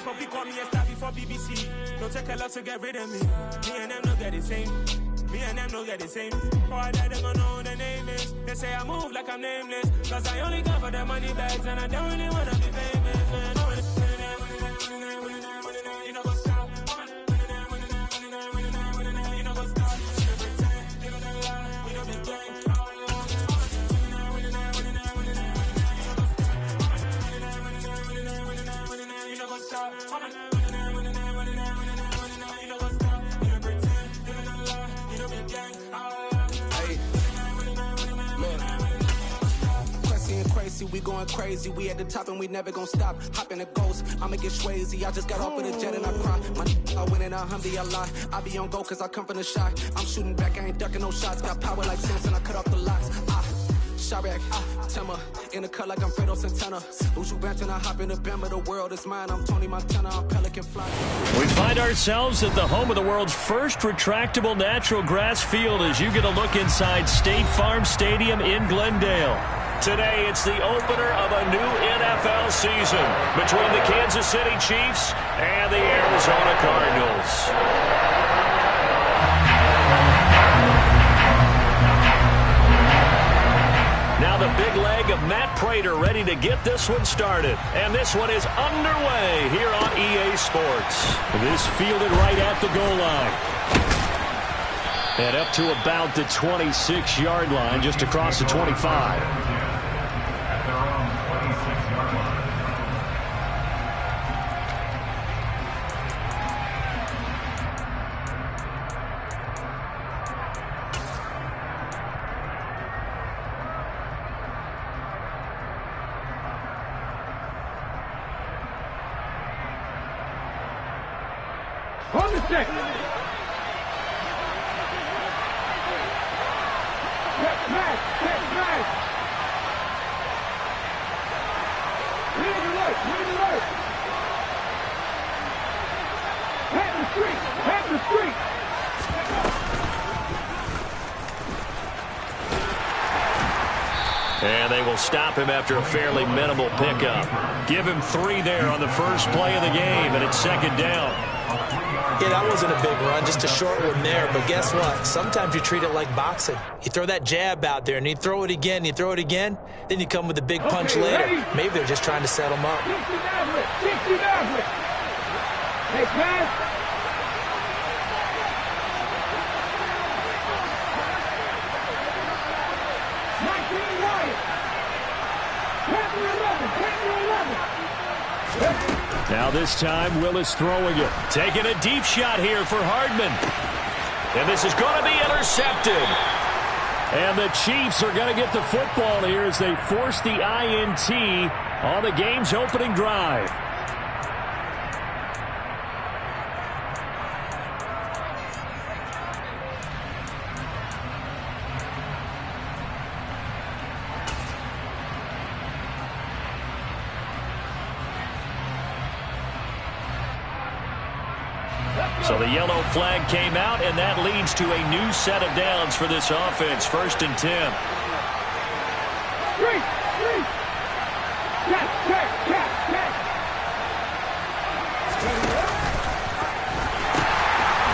probably got me a star before BBC. Don't take a lot to get rid of me. Me and them don't get the same. Me and them don't get the same. For I die, they gon' know who the name is. They say I move like I'm nameless. Cause I only come for the money bags and I don't really wanna be famous. Man, you know what's up. You know what's up. You know the lie. We don't be gang. You know what's up. We going crazy, we at the top and we never gonna stop. Hop in a ghost, I'ma get swayzy. I just got off of the jet and I cry. I win in a Humvee, I lie. I be on go cause I come from the shot. I'm shooting back, I ain't ducking no shots. Got power like Samson, I cut off the locks. Chirac, Timmer, in the cut like I'm Fredo Santana. Uju Banton, I hop in the Bama, the world is mine. I'm Tony Montana, I'm Pelican Fly. We find ourselves at the home of the world's first retractable natural grass field as you get a look inside State Farm Stadium in Glendale. Today, it's the opener of a new NFL season between the Kansas City Chiefs and the Arizona Cardinals. Now the big leg of Matt Prater ready to get this one started. And this one is underway here on EA Sports. This fielded right at the goal line. And up to about the 26-yard line, just across the 25. On the stick. Check smash. Lead the right. Head the street. And they will stop him after a fairly minimal pickup. Give him 3 there on the first play of the game, and it's second down. Yeah, that wasn't a big run, just a short one there. But guess what? Sometimes you treat it like boxing. You throw that jab out there, and you throw it again, then you come with a big punch later. Ready? Maybe they're just trying to set him up. 60 down. Hey, pass. Now this time, Willis throwing it. Taking a deep shot here for Hardman. And this is going to be intercepted. And the Chiefs are going to get the football here as they force the INT on the game's opening drive. So the yellow flag came out, and that leads to a new set of downs for this offense. 1st and 10.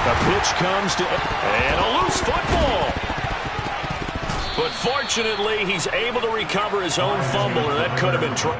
The pitch comes to, and a loose football. But fortunately, he's able to recover his own fumble, or that could have been trouble.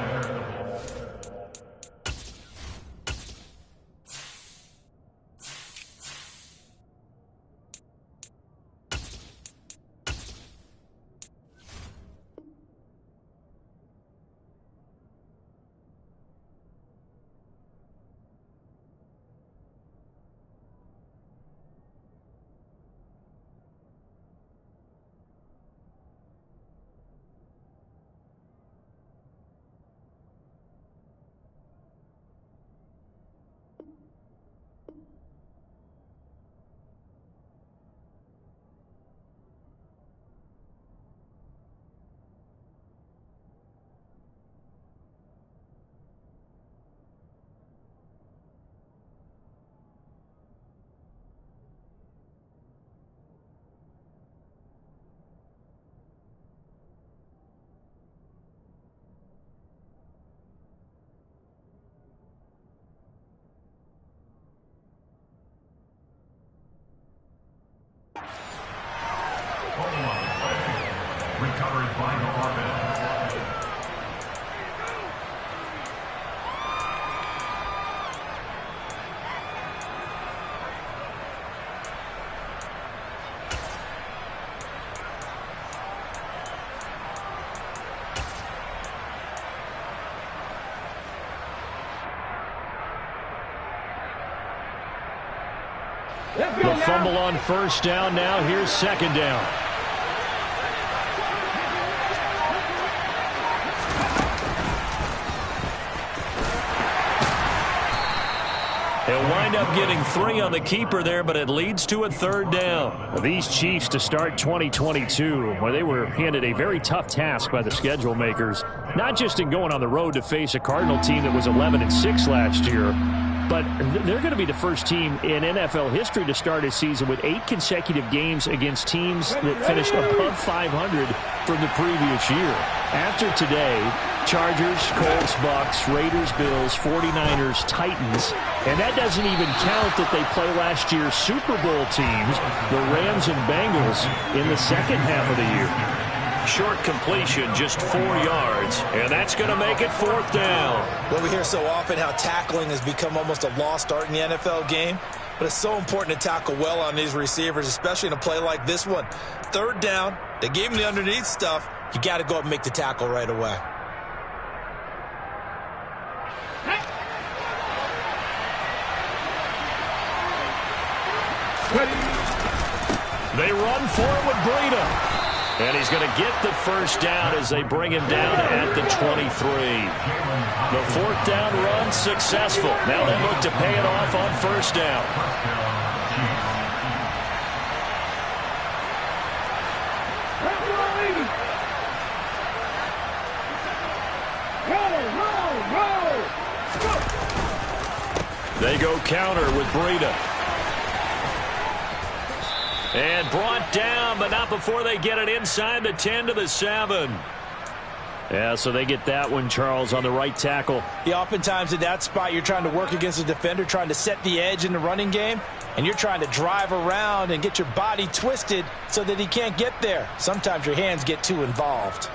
recovered by the offense. The fumble on first down. Now here's second down. He'll wind up getting 3 on the keeper there, but it leads to a third down. These Chiefs to start 2022, where they were handed a very tough task by the schedule makers, not just in going on the road to face a Cardinal team that was 11-6 last year, but they're going to be the first team in NFL history to start a season with 8 consecutive games against teams that finished above 500 from the previous year. After today, Chargers, Colts, Bucks, Raiders, Bills, 49ers, Titans, and that doesn't even count that they play last year's Super Bowl teams, the Rams and Bengals, in the second half of the year. Short completion, just 4 yards, and that's going to make it fourth down. Well, we hear so often how tackling has become almost a lost art in the NFL game, but it's so important to tackle well on these receivers, especially in a play like this one. Third down, they gave him the underneath stuff. You got to go up and make the tackle right away. They run for it with Breida. And he's going to get the first down as they bring him down at the 23. The fourth down run successful. Now they look to pay it off on first down. They go counter with Breida. And brought down, but not before they get it inside the 10 to the 7. Yeah, so they get that one, Charles, on the right tackle. Yeah, oftentimes in that spot, you're trying to work against a defender, trying to set the edge in the running game, and you're trying to drive around and get your body twisted so that he can't get there. Sometimes your hands get too involved.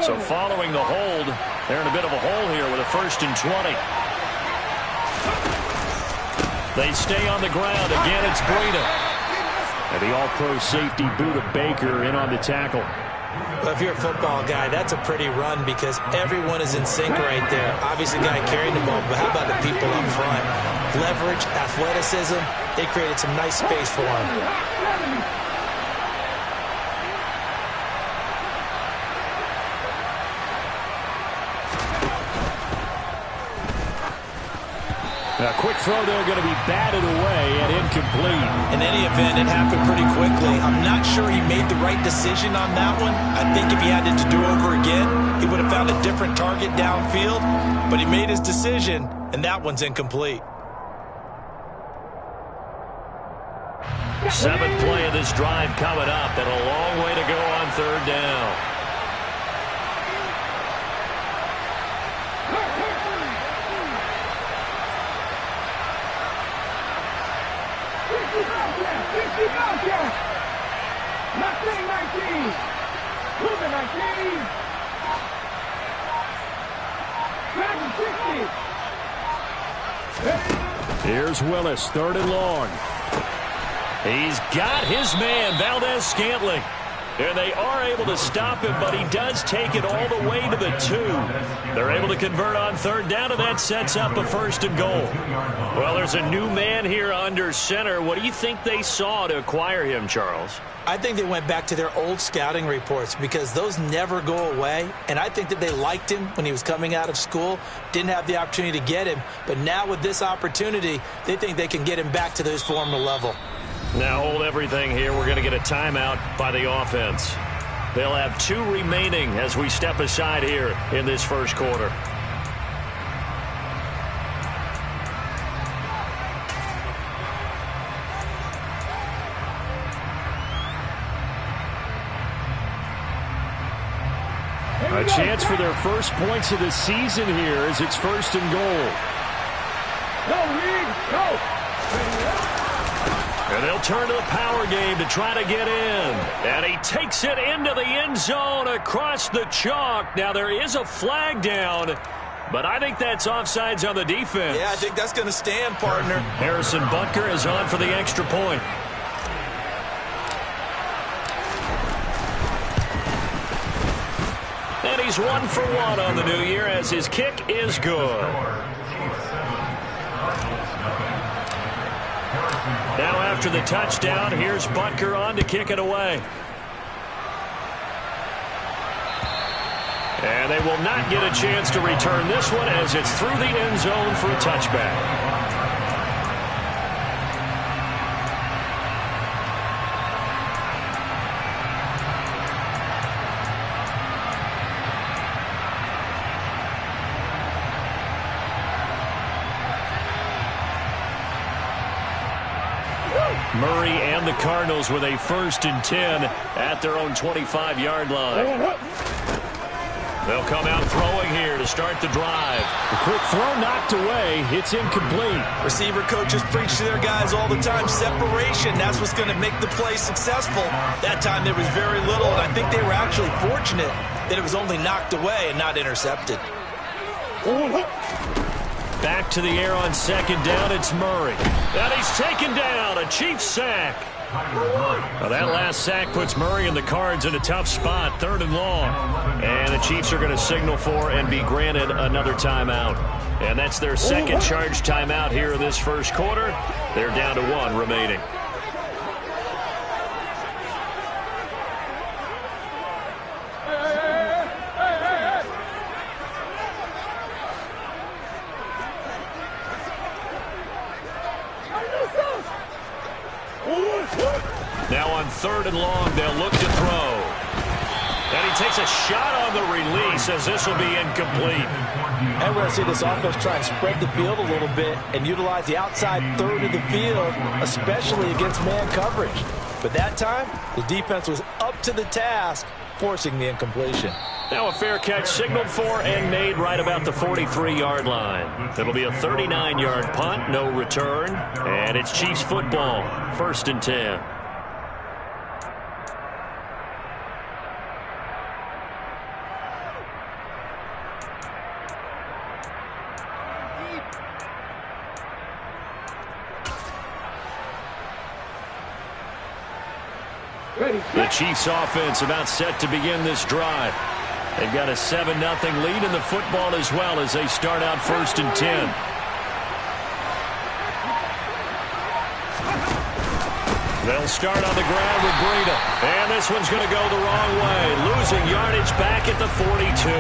So following the hold, they're in a bit of a hole here with a 1st and 20. They stay on the ground. Again, it's Breida. And the all-pro safety Buda Baker in on the tackle. Well, if you're a football guy, that's a pretty run because everyone is in sync right there. Obviously, the guy carrying the ball, but how about the people up front? Leverage, athleticism, they created some nice space for him. A quick throw there going to be batted away and incomplete. In any event, it happened pretty quickly. I'm not sure he made the right decision on that one. I think if he had it to do over again, he would have found a different target downfield. But he made his decision, and that one's incomplete. 7th play of this drive coming up, and a long way to go on third down. Here's Willis, 3rd and long. He's got his man, Valdez-Scantling. And they are able to stop him, but he does take it all the way to the 2. They're able to convert on third down, and that sets up a 1st and goal. Well, there's a new man here under center. What do you think they saw to acquire him, Charles? I think they went back to their old scouting reports because those never go away. And I think that they liked him when he was coming out of school, didn't have the opportunity to get him. But now with this opportunity, they think they can get him back to his former level. Now hold everything here. We're going to get a timeout by the offense. They'll have 2 remaining as we step aside here in this first quarter. A chance for their first points of the season here as it's 1st and goal. Go, Reed, go. And they'll turn to the power game to try to get in. And he takes it into the end zone across the chalk. Now there is a flag down, but I think that's offsides on the defense. Yeah, I think that's going to stand, partner. Harrison Butker is on for the extra point. And he's 1 for 1 on the new year as his kick is good. Now after the touchdown, here's Butker on to kick it away. And they will not get a chance to return this one as it's through the end zone for a touchback. Murray and the Cardinals with a 1st and 10 at their own 25-yard line. They'll come out throwing here to start the drive. The quick throw knocked away. It's incomplete. Receiver coaches preach to their guys all the time. Separation, that's what's going to make the play successful. That time there was very little, and I think they were actually fortunate that it was only knocked away and not intercepted. Back to the air on 2nd down, it's Murray. And he's taken down, a Chiefs sack. Well, that last sack puts Murray and the Cards in a tough spot, 3rd and long. And the Chiefs are going to signal for and be granted another timeout. And that's their 2nd charge timeout here in this 1st quarter. They're down to 1 remaining. Now on 3rd and long, they'll look to throw. And he takes a shot on the release as this will be incomplete. And we're going to see this offense try and spread the field a little bit and utilize the outside 3rd of the field, especially against man coverage. But that time, the defense was up to the task, forcing the incompletion. Now a fair catch signaled for and made right about the 43-yard line. It'll be a 39-yard punt, no return. And it's Chiefs football, 1st and 10. The Chiefs offense about set to begin this drive. They've got a 7-0 lead in the football as well as they start out 1st and 10. They'll start on the ground with Breida. And this one's going to go the wrong way. Losing yardage back at the 42.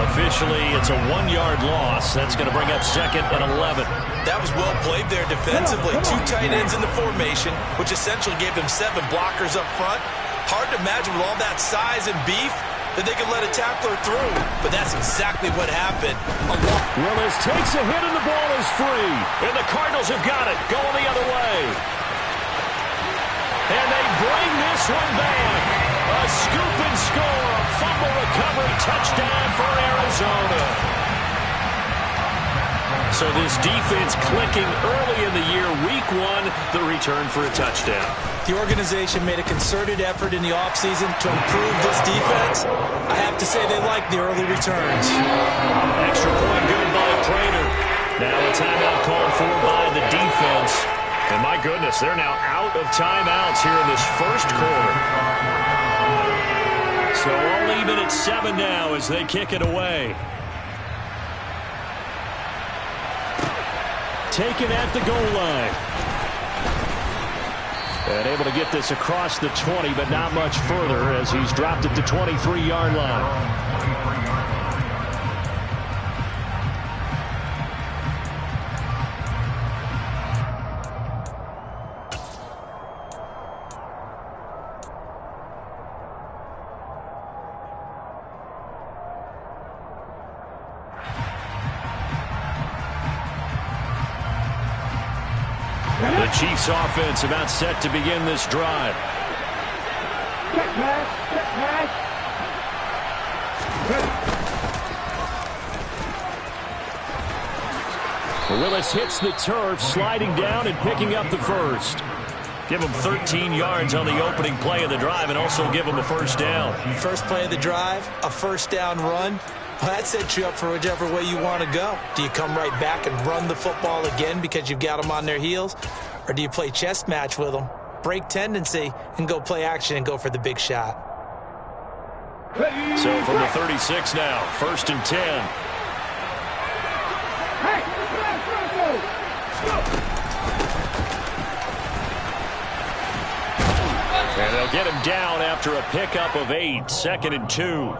Officially, it's a 1-yard loss. That's going to bring up 2nd and 11. That was well played there defensively. 2 tight ends in the formation, which essentially gave them 7 blockers up front. Hard to imagine with all that size and beef that they could let a tackler through. But that's exactly what happened. Willis takes a hit and the ball is free. And the Cardinals have got it. Going the other way. And they bring this one back. A scoop and score. A fumble recovery touchdown for Arizona. So this defense clicking early in the year, week 1, the return for a touchdown. The organization made a concerted effort in the offseason to improve this defense. I have to say they like the early returns. Extra point good by Prater. Now a timeout called for by the defense. And my goodness, they're now out of timeouts here in this 1st quarter. So all even at 7 now as they kick it away. Taken at the goal line. And able to get this across the 20, but not much further as he's dropped at the 23-yard line. The Chiefs offense about set to begin this drive. Check pass, check pass. Willis hits the turf, sliding down and picking up the first. Give him 13 yards on the opening play of the drive and also give him a first down. First play of the drive, a first down run. Well, that sets you up for whichever way you want to go. Do you come right back and run the football again because you've got them on their heels? Or do you play chess match with them, break tendency, and go play action and go for the big shot? So from the 36 now, 1st and 10. And they'll get him down after a pickup of 8, 2nd and 2.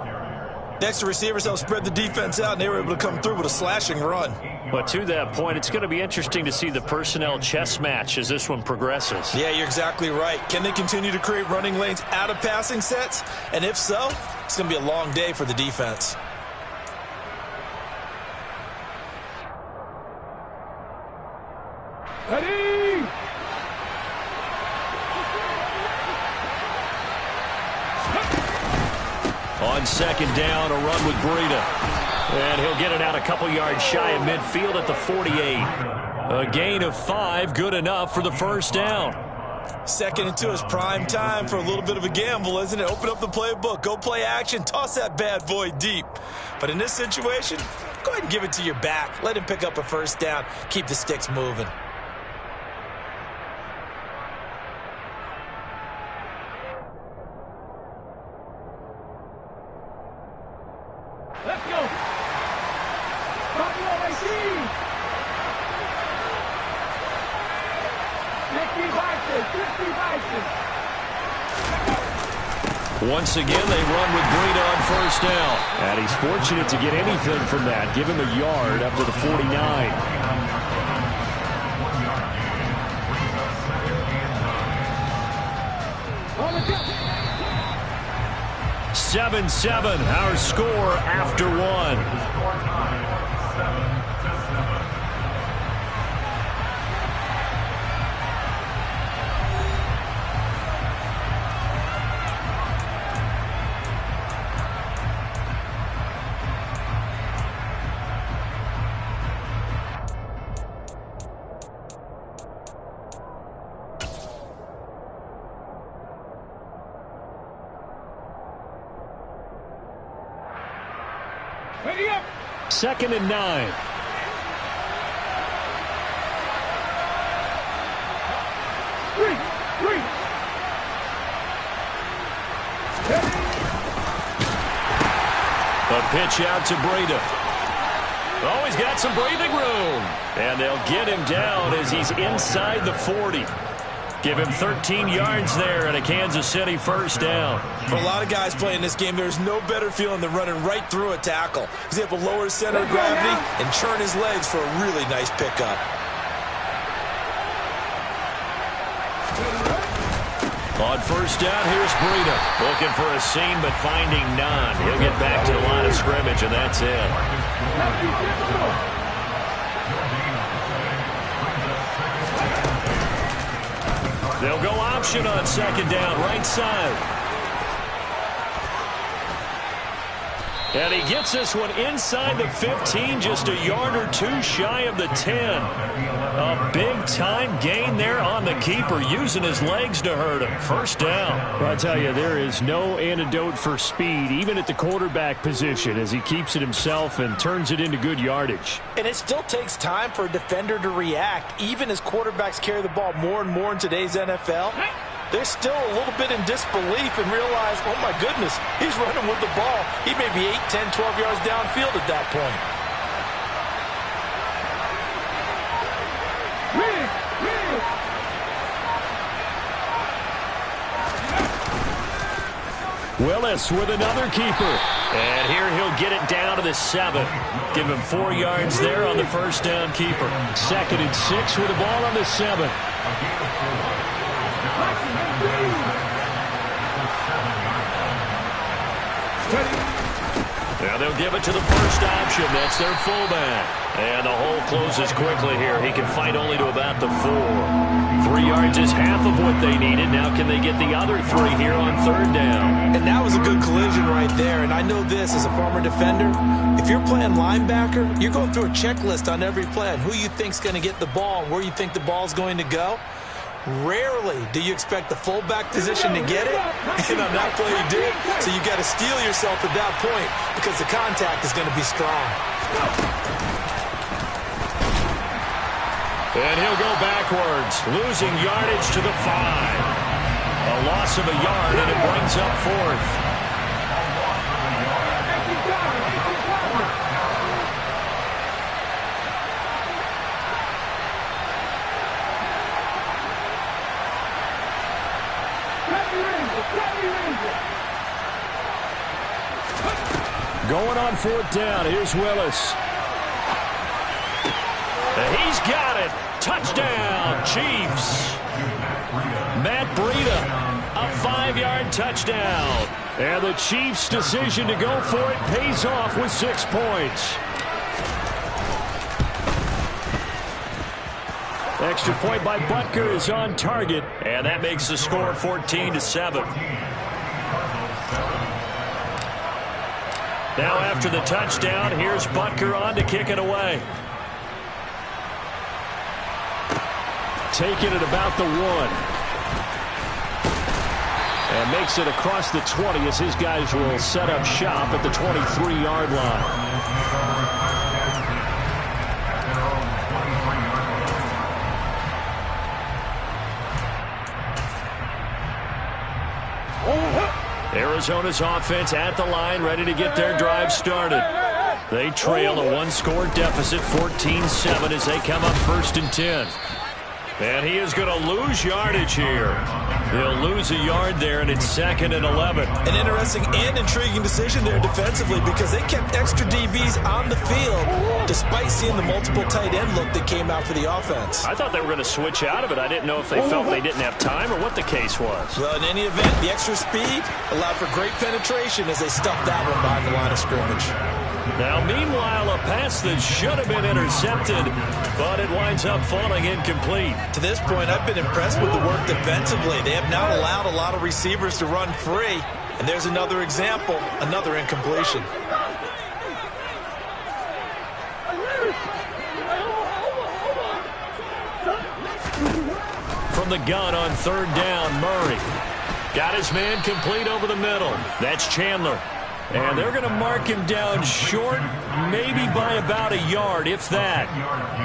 Next, the receivers helped spread the defense out, and they were able to come through with a slashing run. But to that point, it's going to be interesting to see the personnel chess match as this one progresses. Yeah, you're exactly right. Can they continue to create running lanes out of passing sets? And if so, it's going to be a long day for the defense. Ready! On 2nd down, a run with Breida. And he'll get it out a couple yards shy of midfield at the 48. A gain of 5, good enough for the first down. 2nd and 2 is prime time for a little bit of a gamble, isn't it? Open up the playbook, go play action, toss that bad boy deep. But in this situation, go ahead and give it to your back. Let him pick up a first down, keep the sticks moving. Let's go! Buffalo machine! 50 vices! Once again, they run with Breida on first down. And he's fortunate to get anything from that. Give him a yard up to the 49. 7-7, our score after 1. Ready up! 2nd and 9. Three! A pitch out to Breida. Oh, he's got some breathing room. And they'll get him down as he's inside the 40. Give him 13 yards there and a Kansas City first down. For a lot of guys playing this game, there's no better feeling than running right through a tackle. He's able to lower his center of gravity and churn his legs for a really nice pickup. On first down, here's Breida. Looking for a seam, but finding none. He'll get back to the line of scrimmage, and that's it. They'll go option on 2nd down, right side. And he gets this one inside the 15, just a yard or 2 shy of the 10. A big-time gain there on the keeper, using his legs to hurt him. First down. Well, I tell you, there is no antidote for speed, even at the quarterback position, as he keeps it himself and turns it into good yardage. And it still takes time for a defender to react, even as quarterbacks carry the ball more and more in today's NFL. They're still a little bit in disbelief and realize, oh my goodness, he's running with the ball. He may be 8, 10, 12 yards downfield at that point. Willis with another keeper. And here he'll get it down to the 7. Give him 4 yards there on the first down keeper. 2nd and 6 with the ball on the 7. Now they'll give it to the first option. That's their fullback. And the hole closes quickly here. He can fight only to about the 4. 3 yards is half of what they needed. Now can they get the other 3 here on 3rd down? And that was a good collision right there. And I know this as a former defender. If you're playing linebacker, you're going through a checklist on every play on who you think's going to get the ball and where you think the ball's going to go. Rarely do you expect the fullback position to get it, and on that play he did. So you got to steel yourself at that point because the contact is going to be strong. And he'll go backwards, losing yardage to the 5. A loss of a yard, and it brings up 4th. Going on 4th down, here's Willis. And he's got it. Touchdown, Chiefs. Matt Breida, a 5-yard touchdown. And the Chiefs' decision to go for it pays off with 6 points. Extra point by Butker is on target, and that makes the score 14-7. Now after the touchdown, here's Butker on to kick it away. Taking it about the 1. And makes it across the 20 as his guys will set up shop at the 23-yard line. Arizona's offense at the line, ready to get their drive started. They trail a 1-score deficit, 14-7, as they come up 1st and 10. And he is going to lose yardage here. He'll lose a yard there, and it's 2nd and 11. An interesting and intriguing decision there defensively because they kept extra DBs on the field despite seeing the multiple tight end look that came out for the offense. I thought they were going to switch out of it. I didn't know if they felt they didn't have time or what the case was. Well, in any event, the extra speed allowed for great penetration as they stuffed that one behind the line of scrimmage. Now, meanwhile, a pass that should have been intercepted, but it winds up falling incomplete. To this point, I've been impressed with the work defensively. They have not allowed a lot of receivers to run free. And there's another example, another incompletion. From the gun on 3rd down, Murray. Got his man complete over the middle. That's Chandler. And they're going to mark him down short, maybe by about a yard, if that.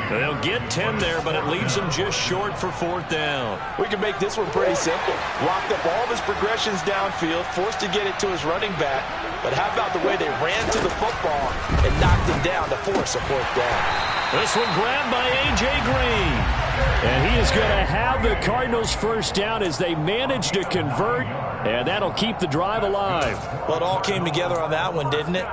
They'll get 10 there, but it leaves them just short for 4th down. We can make this one pretty simple. Locked up all of his progressions downfield, forced to get it to his running back. But how about the way they ran to the football and knocked him down to force a 4th down? This one grabbed by A.J. Green. And he is going to have the Cardinals' 1st down as they manage to convert, and that'll keep the drive alive. Well, it all came together on that one, didn't it?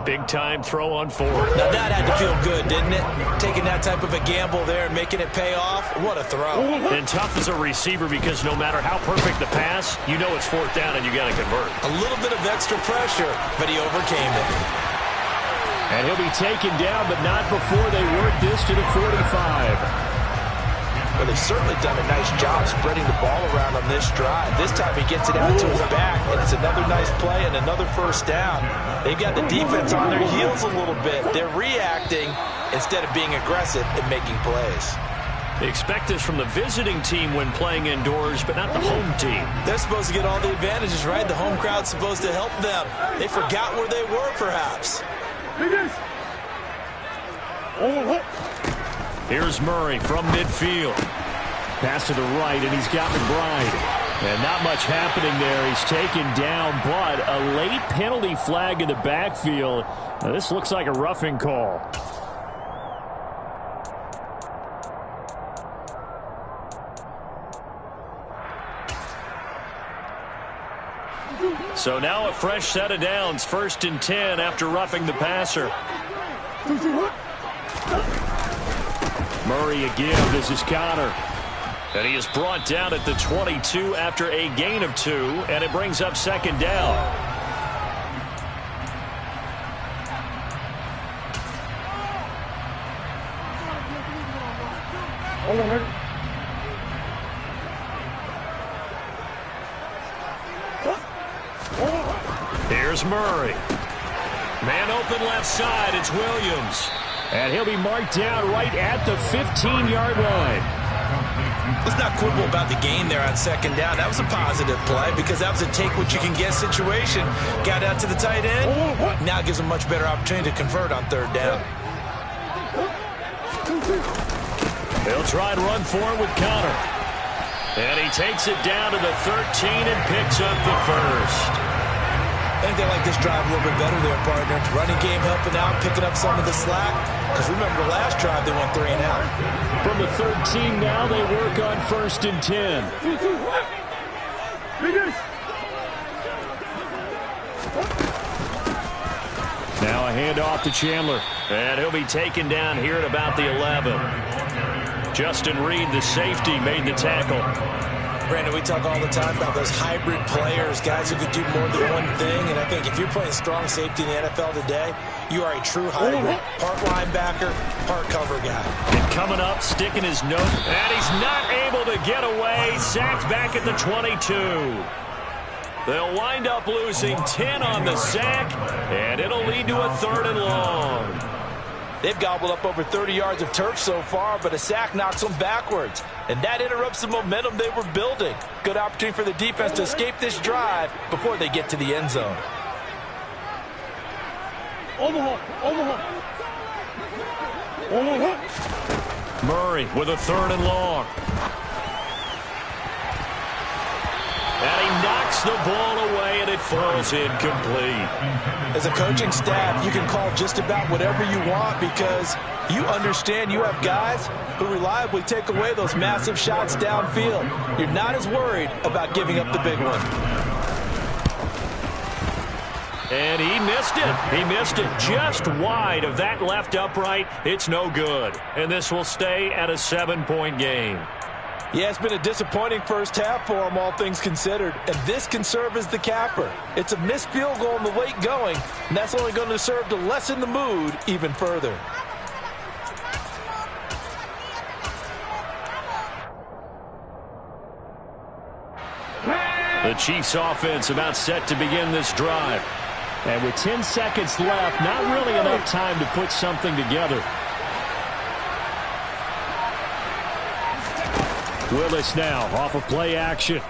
Big-time throw on 4th. Now, that had to feel good, didn't it? Taking that type of a gamble there and making it pay off. What a throw. And tough as a receiver because no matter how perfect the pass, you know it's 4th down and you got to convert. A little bit of extra pressure, but he overcame it. And he'll be taken down, but not before they work this to the 45. Well, they've certainly done a nice job spreading the ball around on this drive. This time he gets it out to his back, and it's another nice play and another 1st down. They've got the defense on their heels a little bit. They're reacting instead of being aggressive and making plays. They expect this from the visiting team when playing indoors, but not the home team. They're supposed to get all the advantages, right? The home crowd's supposed to help them. They forgot where they were, perhaps. Here's Murray from midfield. Pass to the right, and he's got McBride. And not much happening there. He's taken down, but a late penalty flag in the backfield. Now, this looks like a roughing call. So now a fresh set of downs, 1st and 10 after roughing the passer. Murray again, this is Connor. And he is brought down at the 22 after a gain of 2, and it brings up 2nd down. Here's Murray. Man open left side, it's Williams. And he'll be marked down right at the 15-yard line. Let's not quibble about the gain there on second down. That was a positive play because that was a take-what-you-can-get situation. Got out to the tight end. Now gives a much better opportunity to convert on third down. He'll try and run for it with Connor. And he takes it down to the 13 and picks up the first. I think they like this drive a little bit better there, partner. Running game helping out, picking up some of the slack. Because remember, the last drive they went 3 and out. From the 13 now, they work on 1st and 10. Now a handoff to Chandler. And he'll be taken down here at about the 11. Justin Reed, the safety, made the tackle. Brandon, we talk all the time about those hybrid players, guys who could do more than one thing. And I think if you're playing strong safety in the NFL today, you are a true hybrid. Part linebacker, part cover guy. And coming up, sticking his nose. And he's not able to get away. Sacked back at the 22. They'll wind up losing 10 on the sack. And it'll lead to a 3rd and long. They've gobbled up over 30 yards of turf so far, but a sack knocks them backwards. And that interrupts the momentum they were building. Good opportunity for the defense to escape this drive before they get to the end zone. Murray with a 3rd and long. And he knocks the ball away, and it falls incomplete. As a coaching staff, you can call just about whatever you want because you understand you have guys who reliably take away those massive shots downfield. You're not as worried about giving up the big one. And he missed it. He missed it just wide of that left upright. It's no good. And this will stay at a 7-point game. Yeah, it's been a disappointing first half for them, all things considered. And this can serve as the capper. It's a missed field goal in the late going, and that's only going to serve to lessen the mood even further. The Chiefs offense about set to begin this drive. And with 10 seconds left, not really enough time to put something together. Willis now off of play action.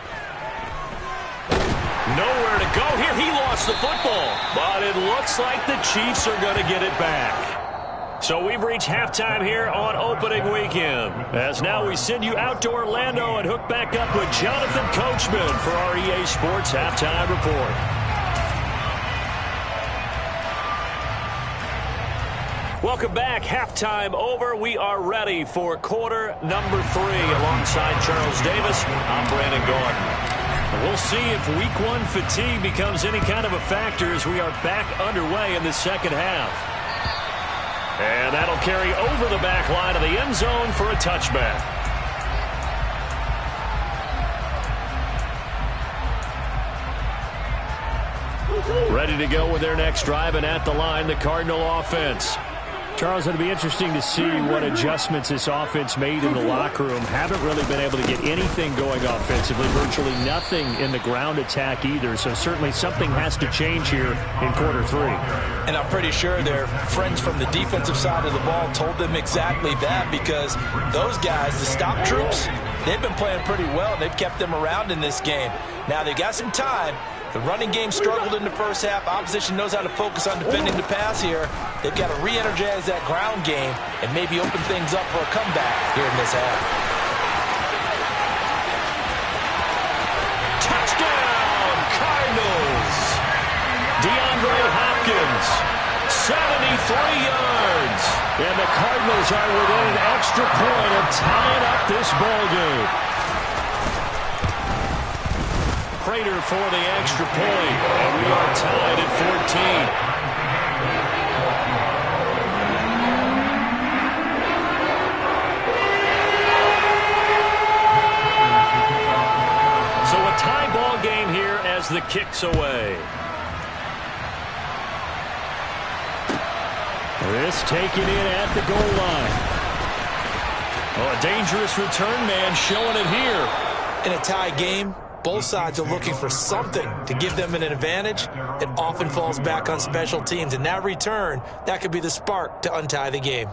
Nowhere to go here. He lost the football. But it looks like the Chiefs are going to get it back. So we've reached halftime here on opening weekend. As now we send you out to Orlando and hook back up with Jonathan Coachman for our EA Sports Halftime Report. Welcome back. Halftime over. We are ready for quarter number 3 alongside Charles Davis. I'm Brandon Gordon. We'll see if week 1 fatigue becomes any kind of a factor as we are back underway in the second half. And that'll carry over the back line of the end zone for a touchback. Ready to go with their next drive, and at the line, the Cardinal offense. Charles, it'll be interesting to see what adjustments this offense made in the locker room. Haven't really been able to get anything going offensively. Virtually nothing in the ground attack either. So certainly something has to change here in quarter 3. And I'm pretty sure their friends from the defensive side of the ball told them exactly that, because those guys, the stop troops, they've been playing pretty well. They've kept them around in this game. Now they got some time. The running game struggled in the first half. Opposition knows how to focus on defending the pass here. They've got to re-energize that ground game and maybe open things up for a comeback here in this half. Touchdown, Cardinals! DeAndre Hopkins, 73 yards. And the Cardinals are within an extra point of tying up this ball game. Prater for the extra point, and we are tied at 14. So a tie ball game here as the kick's away. This taken in at the goal line. Oh, a dangerous return man showing it here. In a tie game, both sides are looking for something to give them an advantage. It often falls back on special teams. And that return, that could be the spark to untie the game.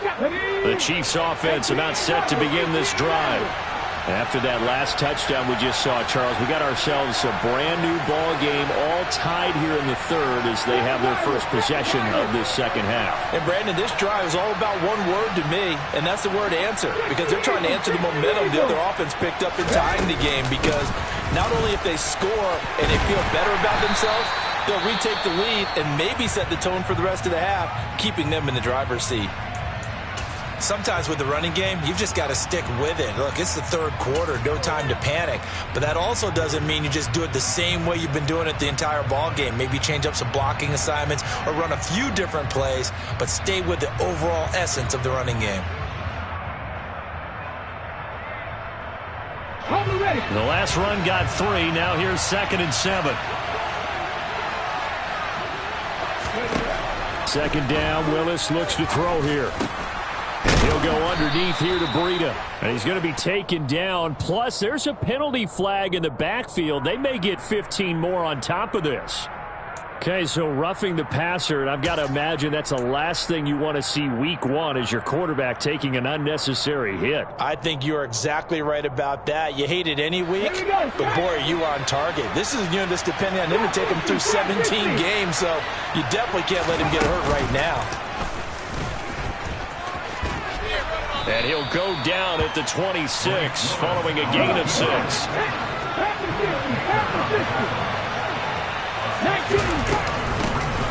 The Chiefs offense about set to begin this drive. After that last touchdown we just saw, Charles, we got ourselves a brand-new ball game, all tied here in the third as they have their first possession of this second half. And, Brandon, this drive is all about one word to me, and that's the word answer, because they're trying to answer the momentum the other offense picked up in tying the game, because not only if they score and they feel better about themselves, they'll retake the lead and maybe set the tone for the rest of the half, keeping them in the driver's seat. Sometimes with the running game, you've just got to stick with it. Look, it's the third quarter, no time to panic. But that also doesn't mean you just do it the same way you've been doing it the entire ball game. Maybe change up some blocking assignments or run a few different plays, but stay with the overall essence of the running game. The last run got 3. Now here's 2nd and 7. Second down. Willis looks to throw here. He'll go underneath here to Breida. And he's going to be taken down. Plus, there's a penalty flag in the backfield. They may get 15 more on top of this. Okay, so roughing the passer, and I've got to imagine that's the last thing you want to see week 1 is your quarterback taking an unnecessary hit. I think you're exactly right about that. You hate it any week, but boy, are you on target. This is a unit that's depending on him to take him through 17 games, so you definitely can't let him get hurt right now. And he'll go down at the 26 following a gain of 6.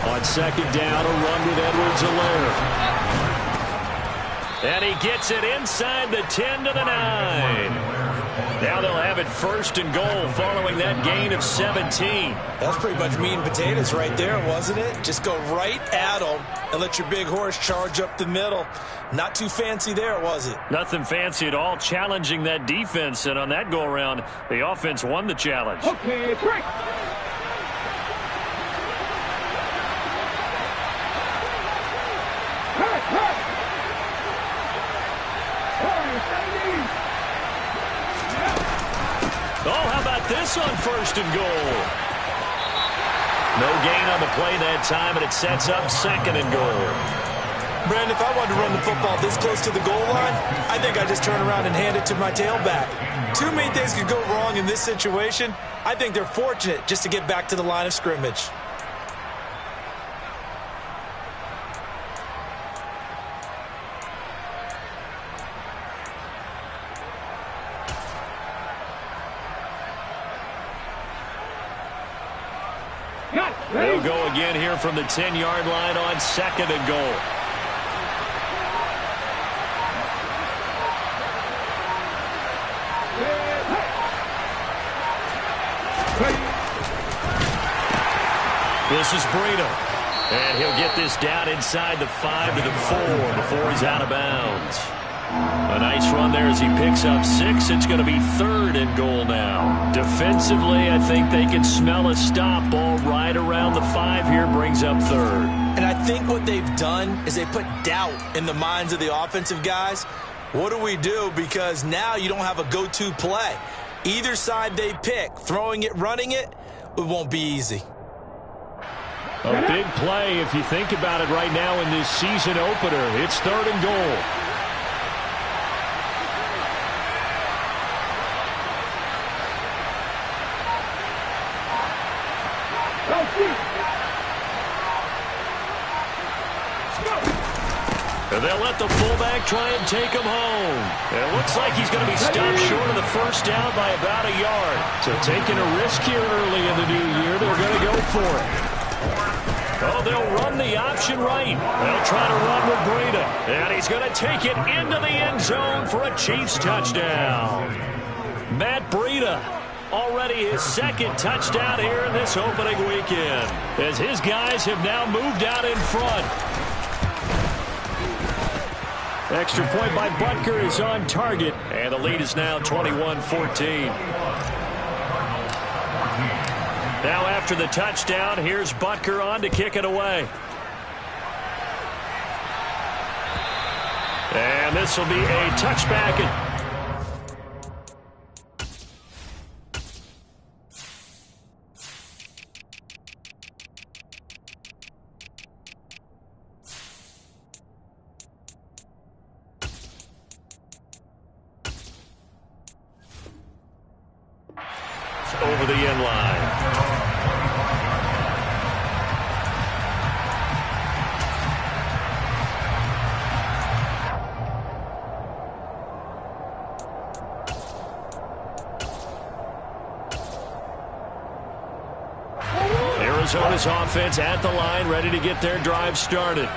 On second down, a run with Edwards-Helaire. And he gets it inside the 10 to the 9. Now they'll have it 1st and goal following that gain of 17. That's pretty much meat and potatoes right there, wasn't it? Just go right at them and let your big horse charge up the middle. Not too fancy there, was it? Nothing fancy at all, challenging that defense. And on that go-around, the offense won the challenge. Okay, break. Oh, how about this on 1st and goal? No gain on the play that time, and it sets up 2nd and goal. Brandon, if I wanted to run the football this close to the goal line, I think I just turn around and hand it to my tailback. Too many things could go wrong in this situation. I think they're fortunate just to get back to the line of scrimmage. They'll go again here from the 10-yard line on 2nd and goal. This is Breida. And he'll get this down inside the 5 to the 4 before he's out of bounds. A nice run there as he picks up 6. It's going to be 3rd and goal now. Defensively, I think they can smell a stop. Ball right around the 5 here, brings up 3rd. And I think what they've done is they put doubt in the minds of the offensive guys. What do we do? Because now you don't have a go-to play. Either side they pick, throwing it, running it, it won't be easy. A big play if you think about it right now in this season opener. It's 3rd and goal. And they'll let the fullback try and take him home. And it looks like he's going to be stopped short of the 1st down by about a yard. So taking a risk here early in the new year, they're going to go for it. Oh, they'll run the option right. They'll try to run with Breida. And he's going to take it into the end zone for a Chiefs touchdown. Matt Breida, already his 2nd touchdown here in this opening weekend, as his guys have now moved out in front. Extra point by Butker is on target, and the lead is now 21-14. Now after the touchdown, here's Butker on to kick it away. And this will be a touchback. Over the end line. Arizona's offense at the line, ready to get their drive started.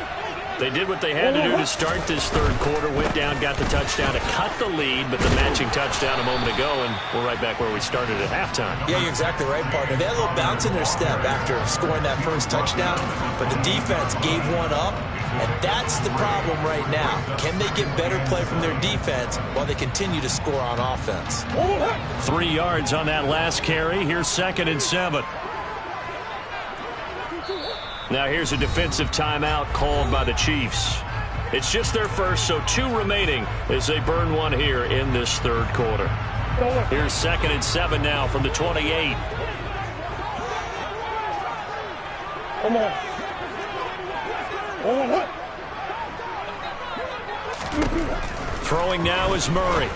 They did what they had to do to start this third quarter, went down, got the touchdown to cut the lead, but the matching touchdown a moment ago, and we're right back where we started at halftime. Yeah, you're exactly right, partner. They had a little bounce in their step after scoring that first touchdown, but the defense gave one up, and that's the problem right now. Can they get better play from their defense while they continue to score on offense? 3 yards on that last carry. Here's 2nd and 7. Now here's a defensive timeout called by the Chiefs. It's just their first, so 2 remaining as they burn one here in this third quarter. Here's 2nd and 7 now from the 28. Come on. Throwing now is Murray.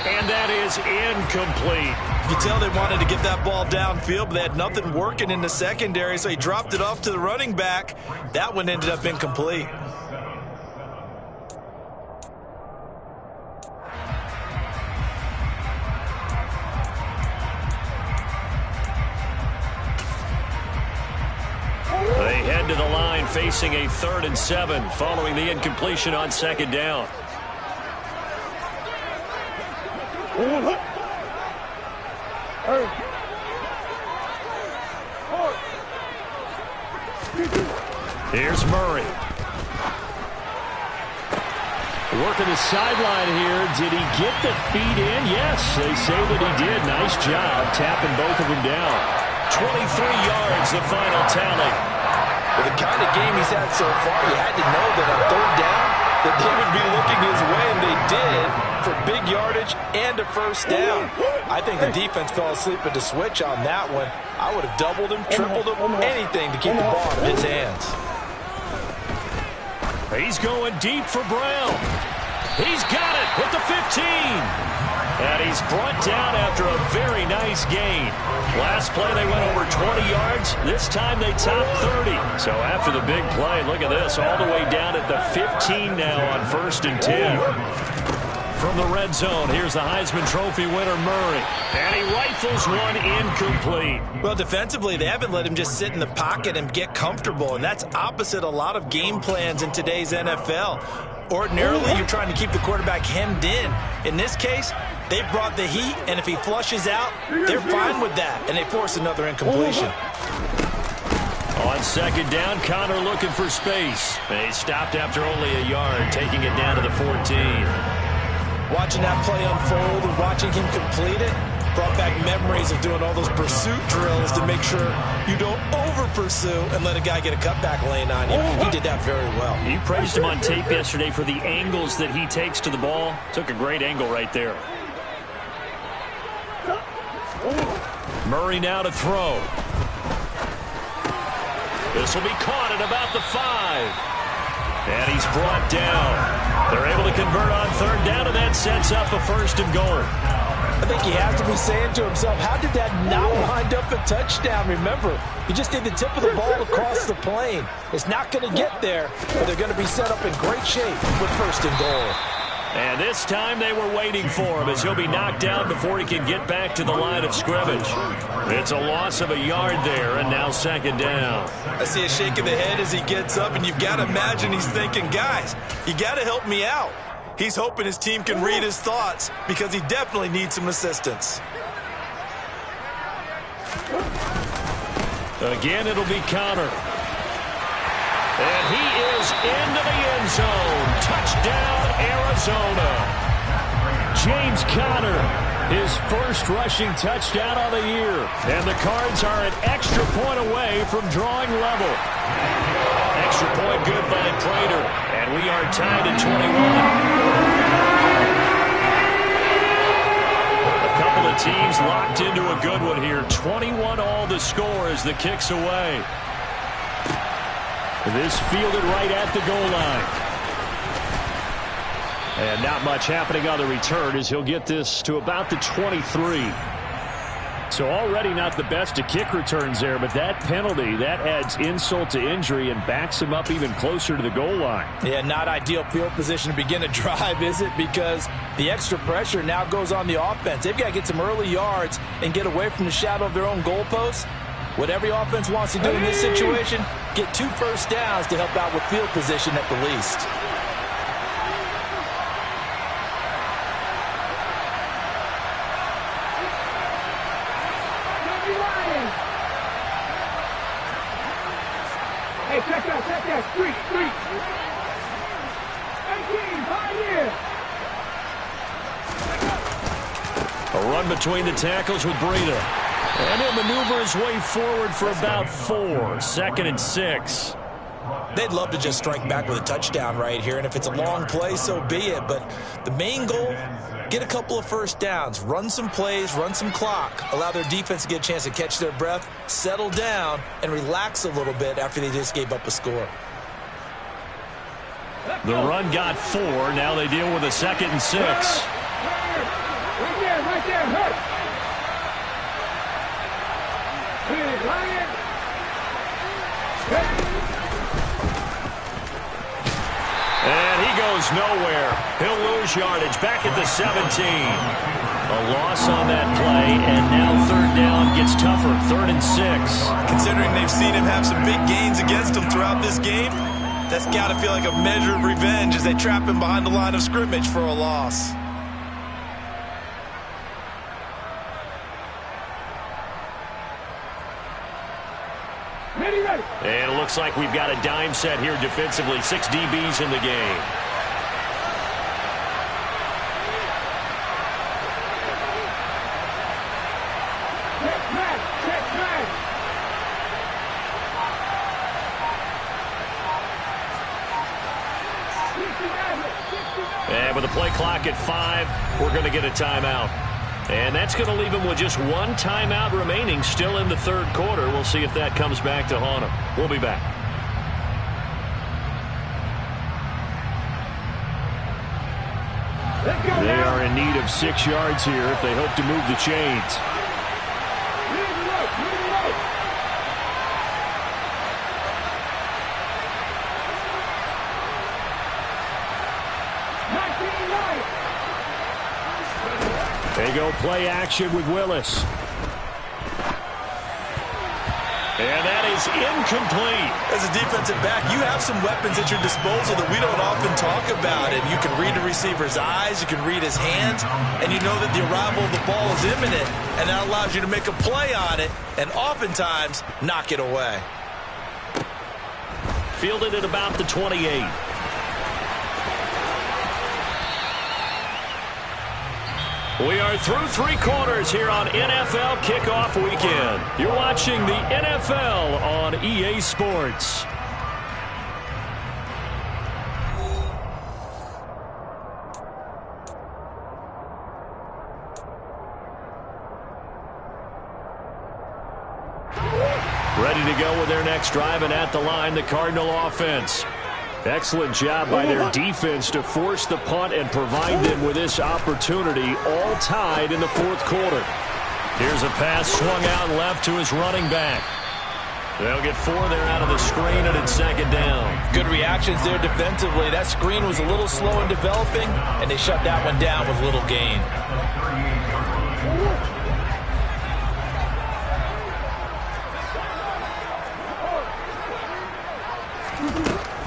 And that is incomplete. You can tell they wanted to get that ball downfield, but they had nothing working in the secondary, so he dropped it off to the running back. That one ended up incomplete. They head to the line facing a 3rd and 7 following the incompletion on 2nd down. Here's Murray. Working the sideline here. Did he get the feet in? Yes, they say that he did. Nice job tapping both of them down. 23 yards, the final tally. With the kind of game he's had so far, you had to know that on 3rd down, that they would be looking his way, and they did, for big yardage and a 1st down. I think the defense fell asleep at the switch on that one. I would have doubled him, tripled him, anything to keep the ball in his hands. He's going deep for Brown. He's got it with the 15. And he's brought down after a very nice gain. Last play they went over 20 yards. This time they topped 30. So after the big play, look at this, all the way down at the 15 now on 1st and 10. From the red zone, here's the Heisman Trophy winner, Murray. And he rifles one incomplete. Well, defensively, they haven't let him just sit in the pocket and get comfortable, and that's opposite a lot of game plans in today's NFL. Ordinarily, you're trying to keep the quarterback hemmed in. In this case, they brought the heat, and if he flushes out, they're fine with that, and they force another incompletion. On 2nd down, Connor looking for space. They stopped after only a yard, taking it down to the 14. Watching that play unfold and watching him complete it brought back memories of doing all those pursuit drills to make sure you don't over-pursue and let a guy get a cutback lane on you. He did that very well. You praised him on tape yesterday for the angles that he takes to the ball. Took a great angle right there. Murray now to throw. This will be caught at about the 5. And he's brought down. They're able to convert on 3rd down, and that sets up a 1st and goal. I think he has to be saying to himself, how did that not wind up a touchdown? Remember, he just did the tip of the ball across the plane. It's not going to get there, but they're going to be set up in great shape with 1st and goal. And this time they were waiting for him as he'll be knocked down before he can get back to the line of scrimmage. It's a loss of a yard there, and now 2nd down. I see a shake of the head as he gets up, and you've got to imagine he's thinking, guys, you got to help me out. He's hoping his team can read his thoughts because he definitely needs some assistance. Again, it'll be Connor. And he is into the end zone. Touchdown, Arizona. James Conner, his first rushing touchdown of the year. And the Cards are an extra point away from drawing level. Extra point good by Prater. And we are tied at 21. team's locked into a good one here. 21-all the score as the kick's away. This fielded right at the goal line. And not much happening on the return as he'll get this to about the 23. So already not the best of kick returns there, but that penalty, that adds insult to injury and backs him up even closer to the goal line. Yeah, not ideal field position to begin a drive, is it? Because the extra pressure now goes on the offense. They've got to get some early yards and get away from the shadow of their own goalposts. What every offense wants to do in this situation, get 2 first downs to help out with field position at the least. Hey, check that, street. 18, 5 years. A run between the tackles with Breida. And he'll maneuver his way forward for about 4. 2nd and 6. They'd love to just strike back with a touchdown right here, and if it's a long play, so be it. But the main goal, get a couple of first downs, run some plays, run some clock, allow their defense to get a chance to catch their breath, settle down, and relax a little bit after they just gave up a score. The run got 4. Now they deal with a 2nd and 6. Right there, hurt. And he goes nowhere. He'll lose yardage back at the 17. A loss on that play, and now 3rd down gets tougher. 3rd and 6. Considering they've seen him have some big gains against them throughout this game, that's got to feel like a measure of revenge as they trap him behind the line of scrimmage for a loss. And it looks like we've got a dime set here defensively. 6 DBs in the game. And with the play clock at 5, we're going to get a timeout. And that's going to leave him with just 1 timeout remaining still in the 3rd quarter. We'll see if that comes back to haunt him. We'll be back. They are in need of 6 yards here if they hope to move the chains. They go play action with Willis. And that is incomplete. As a defensive back, you have some weapons at your disposal that we don't often talk about. And you can read the receiver's eyes, you can read his hands, and you know that the arrival of the ball is imminent, and that allows you to make a play on it and oftentimes knock it away. Fielded at about the 28. We are through 3 quarters here on NFL Kickoff Weekend. You're watching the NFL on EA Sports. Ready to go with their next drive, and at the line, the Cardinal offense. Excellent job by their defense to force the punt and provide them with this opportunity, all tied in the 4th quarter. Here's a pass swung out left to his running back. They'll get 4 there out of the screen, and it's 2nd down. Good reactions there defensively. That screen was a little slow in developing, and they shut that one down with little gain.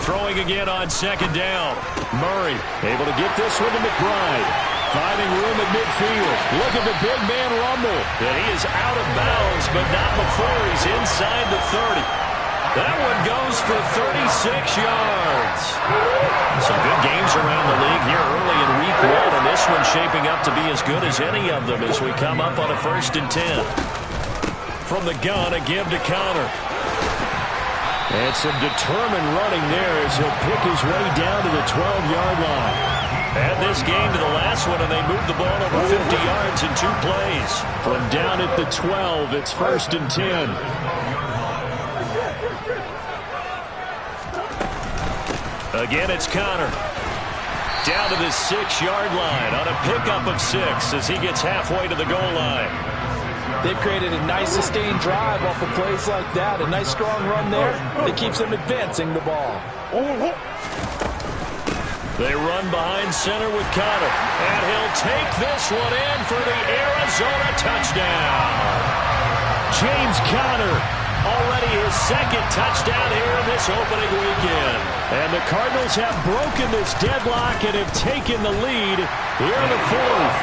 Throwing again on 2nd down. Murray able to get this one to McBride. Finding room at midfield. Look at the big man rumble. And he is out of bounds, but not before he's inside the 30. That one goes for 36 yards. Some good games around the league here early in week 1, and this one's shaping up to be as good as any of them as we come up on a 1st and 10. From the gun, a give to Connor. And some determined running there as he'll pick his way down to the 12-yard line. Add this game to the last one, and they moved the ball over 50 yards in 2 plays. From down at the 12, it's 1st and 10. Again, it's Connor. Down to the 6-yard line on a pickup of 6 as he gets halfway to the goal line. They've created a nice sustained drive off of plays like that. A nice strong run there that keeps them advancing the ball. They run behind center with Connor. And he'll take this one in for the Arizona touchdown. James Conner, already his 2nd touchdown here in this opening weekend. And the Cardinals have broken this deadlock and have taken the lead here in the 4th.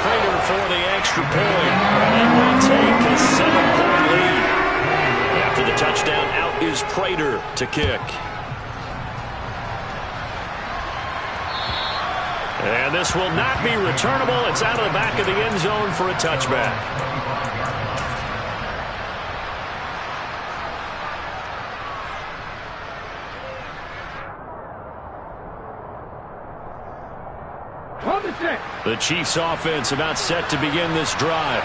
Prater for the extra point. And will take a 7-point lead. After the touchdown, out is Prater to kick. And this will not be returnable. It's out of the back of the end zone for a touchback. The Chiefs offense about set to begin this drive.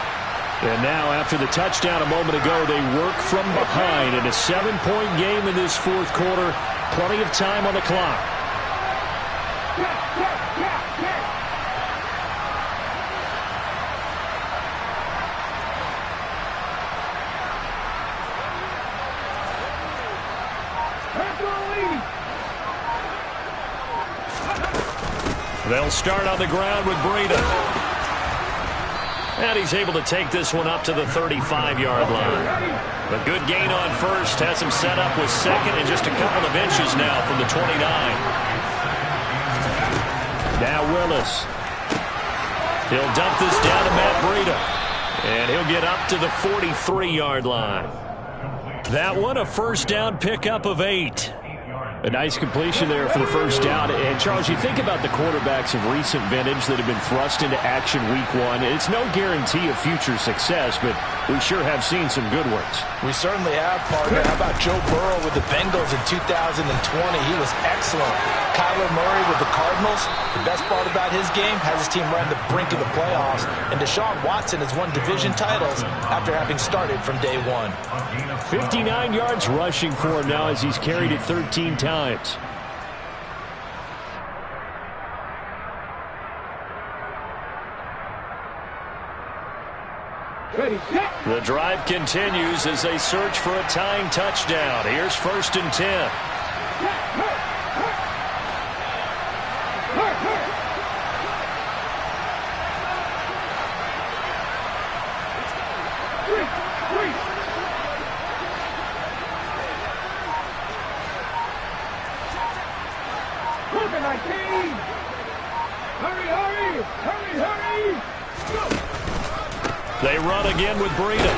And now after the touchdown a moment ago, they work from behind in a 7-point game in this 4th quarter. Plenty of time on the clock. They'll start on the ground with Breida. And he's able to take this one up to the 35-yard line. A good gain on 1st has him set up with 2nd and just a couple of inches now from the 29. Now Willis. He'll dump this down to Matt Breida. And he'll get up to the 43-yard line. That one a 1st down pickup of 8. A nice completion there for the 1st down. And, Charles, you think about the quarterbacks of recent vintage that have been thrust into action week 1. It's no guarantee of future success, but we sure have seen some good ones. We certainly have, partner. How about Joe Burrow with the Bengals in 2020? He was excellent. Kyler Murray with the Cardinals. The best part about his game has his team right on the brink of the playoffs. And Deshaun Watson has won division titles after having started from day 1. 59 yards rushing for him now as he's carried it 13 times. The drive continues as they search for a tying touchdown. Here's 1st and 10. They run again with Breida.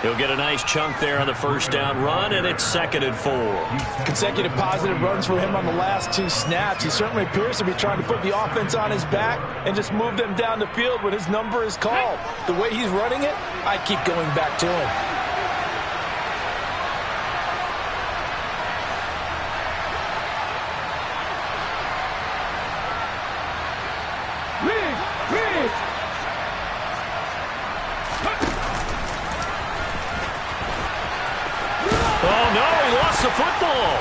He'll get a nice chunk there on the 1st down run, and it's 2nd and 4. Consecutive positive runs for him on the last 2 snaps. He certainly appears to be trying to put the offense on his back and just move them down the field when his number is called. The way he's running it, I keep going back to him. Football.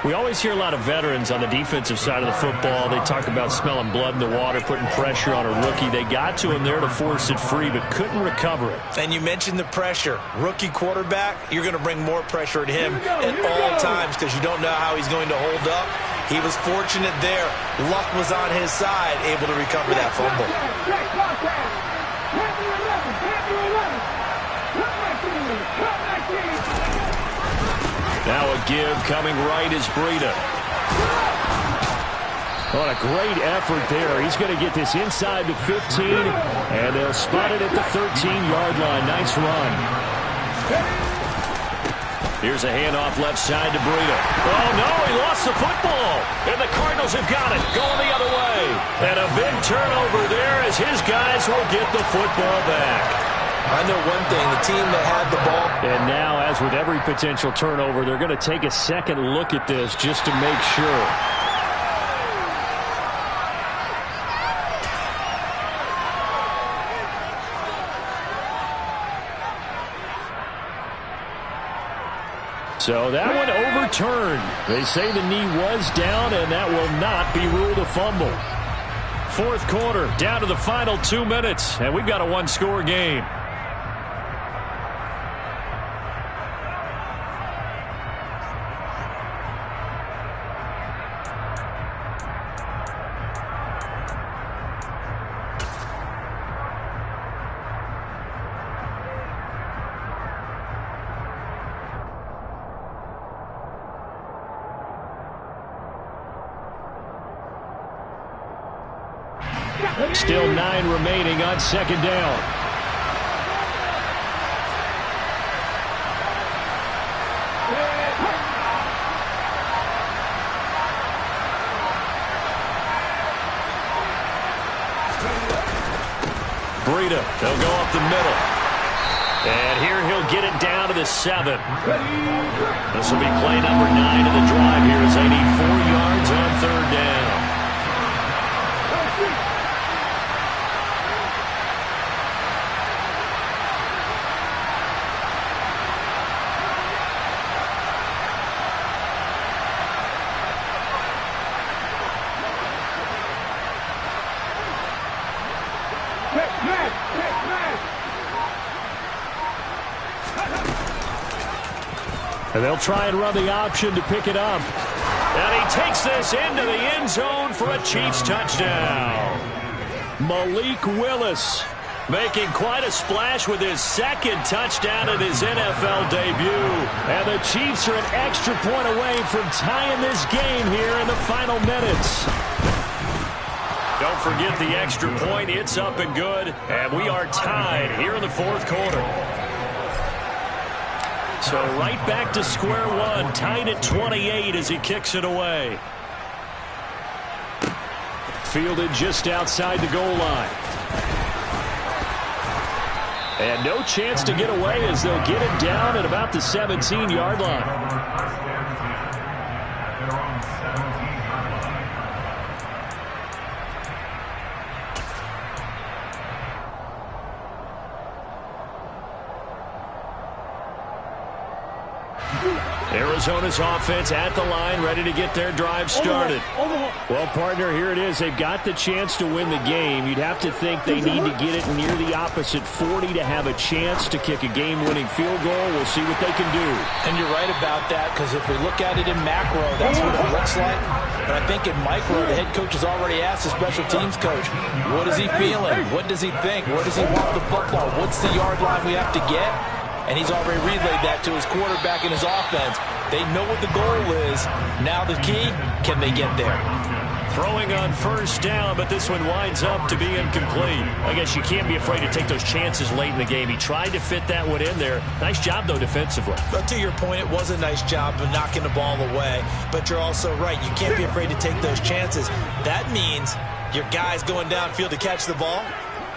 We always hear a lot of veterans on the defensive side of the football. They talk about smelling blood in the water, putting pressure on a rookie. They got to him there to force it free, but couldn't recover it. And you mentioned the pressure. Rookie quarterback, you're going to bring more pressure at him at all times because you don't know how he's going to hold up. He was fortunate there. Luck was on his side, able to recover that fumble. Now a give coming right is Breida. What a great effort there. He's going to get this inside the 15, and they'll spot it at the 13-yard line. Nice run. Here's a handoff left side to Breida. Oh, no, he lost the football. And the Cardinals have got it, going the other way. And a big turnover there as his guys will get the football back. I know one thing, the team that had the ball. And now, as with every potential turnover, they're going to take a second look at this just to make sure. So that one overturned. They say the knee was down, and that will not be ruled a fumble. Fourth quarter, down to the final 2 minutes, and we've got a one-score game. Still 9 remaining on second down. Breida, they'll go up the middle. And here he'll get it down to the 7. This will be play number 9 of the drive here as they need 4 yards on third down. And they'll try and run the option to pick it up. And he takes this into the end zone for a Chiefs touchdown. Malik Willis making quite a splash with his second touchdown in his NFL debut. And the Chiefs are an extra point away from tying this game here in the final minutes. Don't forget the extra point. It's up and good. And we are tied here in the fourth quarter. So right back to square one, tied at 28 as he kicks it away. Fielded just outside the goal line. And no chance to get away as they'll get it down at about the 17-yard line. Arizona's offense at the line, ready to get their drive started. Well, partner, here it is. They've got the chance to win the game. You'd have to think they need to get it near the opposite 40 to have a chance to kick a game-winning field goal. We'll see what they can do. And you're right about that, because if we look at it in macro, that's what it looks like. But I think in micro, the head coach has already asked the special teams coach, what is he feeling? What does he think? Where does he want the football? What's the yard line we have to get? And he's already relayed that to his quarterback and his offense. They know what the goal is. Now the key, can they get there? Throwing on first down, but this one winds up to be incomplete. I guess you can't be afraid to take those chances late in the game. He tried to fit that one in there. Nice job, though, defensively. But to your point, it was a nice job of knocking the ball away. But you're also right. You can't be afraid to take those chances. That means your guys going downfield to catch the ball,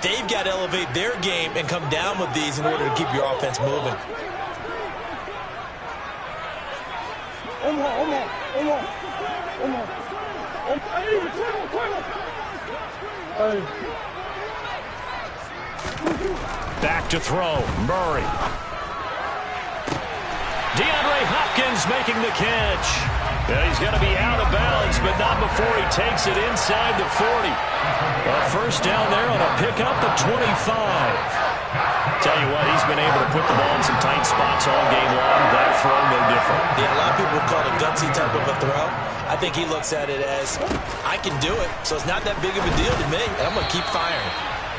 they've got to elevate their game and come down with these in order to keep your offense moving. Back to throw. Murray. DeAndre Hopkins making the catch. Yeah, he's going to be out of bounds, but not before he takes it inside the 40. A first down there on a pickup of 25. Tell you what, he's been able to put the ball in some tight spots all game long. That throw, no different. Yeah, a lot of people would call it a gutsy type of a throw. I think he looks at it as, I can do it, so it's not that big of a deal to me, and I'm going to keep firing.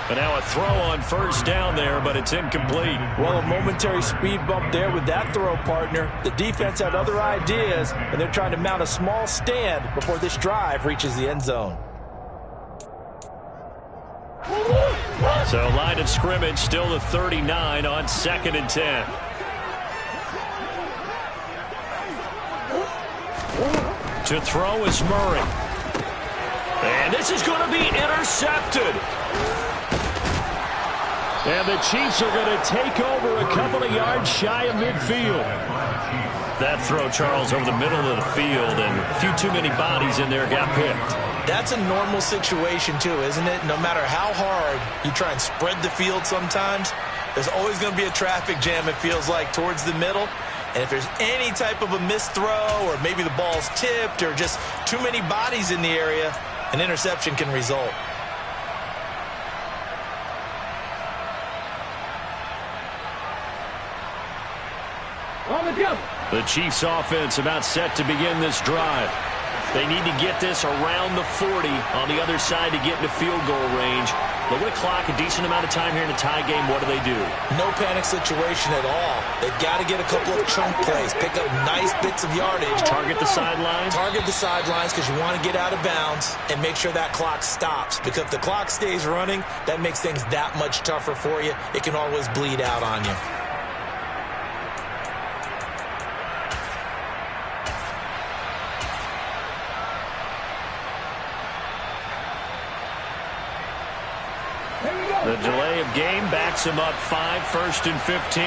But now a throw on first down there, but it's incomplete. Well, a momentary speed bump there with that throw, partner. The defense had other ideas, and they're trying to mount a small stand before this drive reaches the end zone. So line of scrimmage still the 39 on 2nd and 10. To throw is Murray. And this is going to be intercepted. And the Chiefs are going to take over a couple of yards shy of midfield. That throw, Charles, over the middle of the field, and a few too many bodies in there got picked. That's a normal situation, too, isn't it? No matter how hard you try and spread the field sometimes, there's always going to be a traffic jam, it feels like, towards the middle. And if there's any type of a missed throw or maybe the ball's tipped or just too many bodies in the area, an interception can result. The Chiefs offense about set to begin this drive. They need to get this around the 40 on the other side to get into field goal range. But with a clock, a decent amount of time here in a tie game, what do? No panic situation at all. They've got to get a couple of chunk plays, pick up nice bits of yardage. Target the sidelines? Target the sidelines because you want to get out of bounds and make sure that clock stops. Because if the clock stays running, that makes things that much tougher for you. It can always bleed out on you. The delay of game backs him up 5, 1st and 15.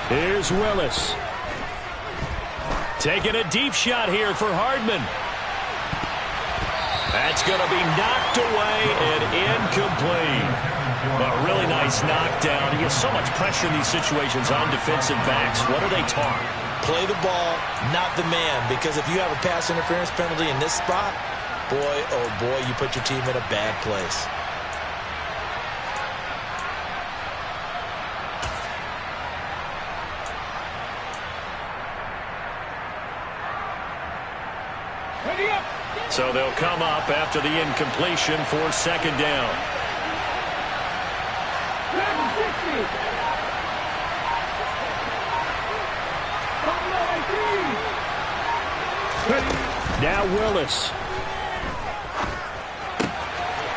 Here's Willis. Taking a deep shot here for Hardman. That's going to be knocked away and incomplete. A really nice knockdown. He has so much pressure in these situations on defensive backs. What are they taught? Play the ball, not the man, because if you have a pass interference penalty in this spot, boy, oh boy, you put your team in a bad place. So they'll come up after the incompletion for 2nd down. Now Willis.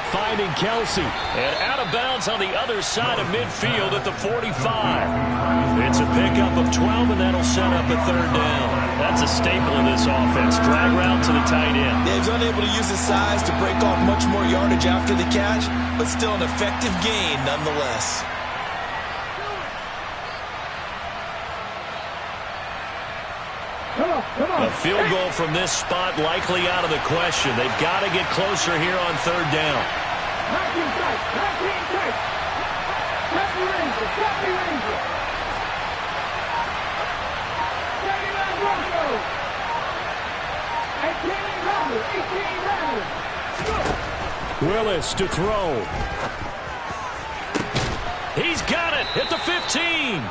Finding Kelsey. And out of bounds on the other side of midfield at the 45. It's a pickup of 12, and that'll set up a 3rd down. That's a staple of this offense. Drag route to the tight end. Dave's unable to use his size to break off much more yardage after the catch, but still an effective gain nonetheless. A field goal from this spot likely out of the question. They've got to get closer here on 3rd down. Willis to throw. He's got it at the 15.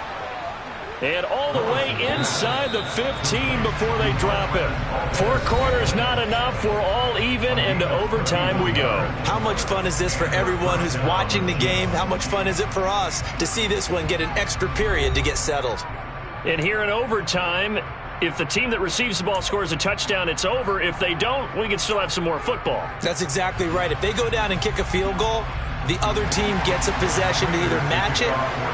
And all the way inside the 15 before they drop him. 4 quarters not enough. We're all even, and to overtime we go. How much fun is this for everyone who's watching the game? How much fun is it for us to see this one get an extra period to get settled? And here in overtime, if the team that receives the ball scores a touchdown, it's over. If they don't, we can still have some more football. That's exactly right. If they go down and kick a field goal, the other team gets a possession to either match it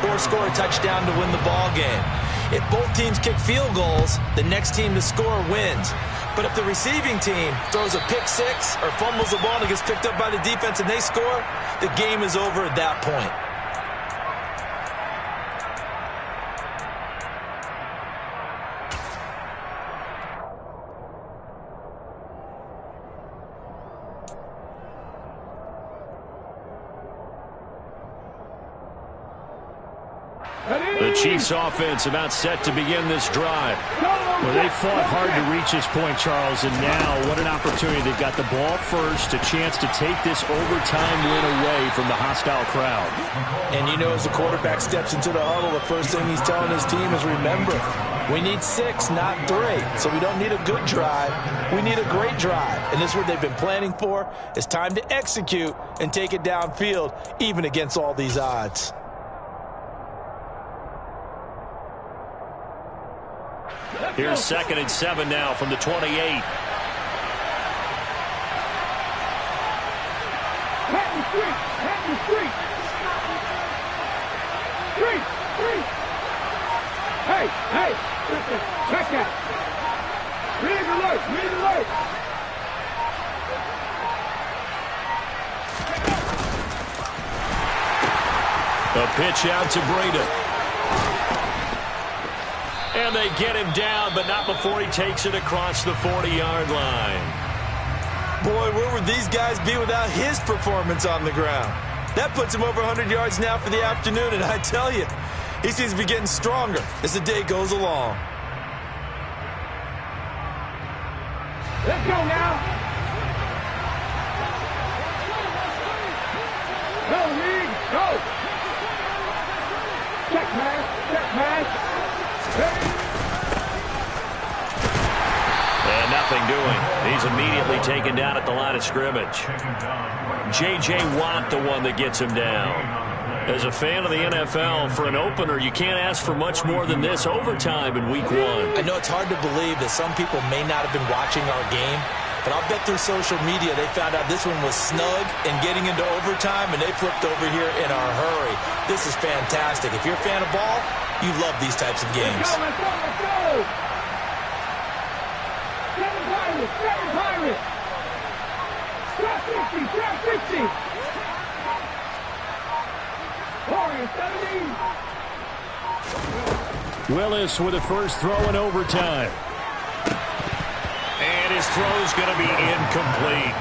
or score a touchdown to win the ball game. If both teams kick field goals, the next team to score wins. But if the receiving team throws a pick six or fumbles the ball and it gets picked up by the defense and they score, the game is over at that point. The Chiefs offense about set to begin this drive. Well, they fought hard to reach this point, Charles, and now what an opportunity. They've got the ball first, a chance to take this overtime win away from the hostile crowd. And you know, as the quarterback steps into the huddle, the first thing he's telling his team is, remember, we need 6, not 3. So we don't need a good drive. We need a great drive. And this is what they've been planning for. It's time to execute and take it downfield, even against all these odds. Here's 2nd and 7 now from the 28. Hey, check that. Red alert! Red alert! A pitch out to Breda. And they get him down, but not before he takes it across the 40-yard line. Boy, where would these guys be without his performance on the ground? That puts him over 100 yards now for the afternoon, and I tell you, he seems to be getting stronger as the day goes along. Let's go now! Go, League! Go! Check pass! Check pass! And nothing doing. He's immediately taken down at the line of scrimmage. J.J. Watt, the one that gets him down. As a fan of the NFL, for an opener, you can't ask for much more than this overtime in Week 1. I know it's hard to believe that some people may not have been watching our game, but I'll bet through social media they found out this one was snug and getting into overtime, and they flipped over here in a hurry. This is fantastic. If you're a fan of ball, you love these types of games. Let's go, let's go, let's go! Seven Pirates, Seven Pirates! Trap 60, Trap 60! Warriors, 17! Willis with a first throw in overtime. And his throw's going to be incomplete.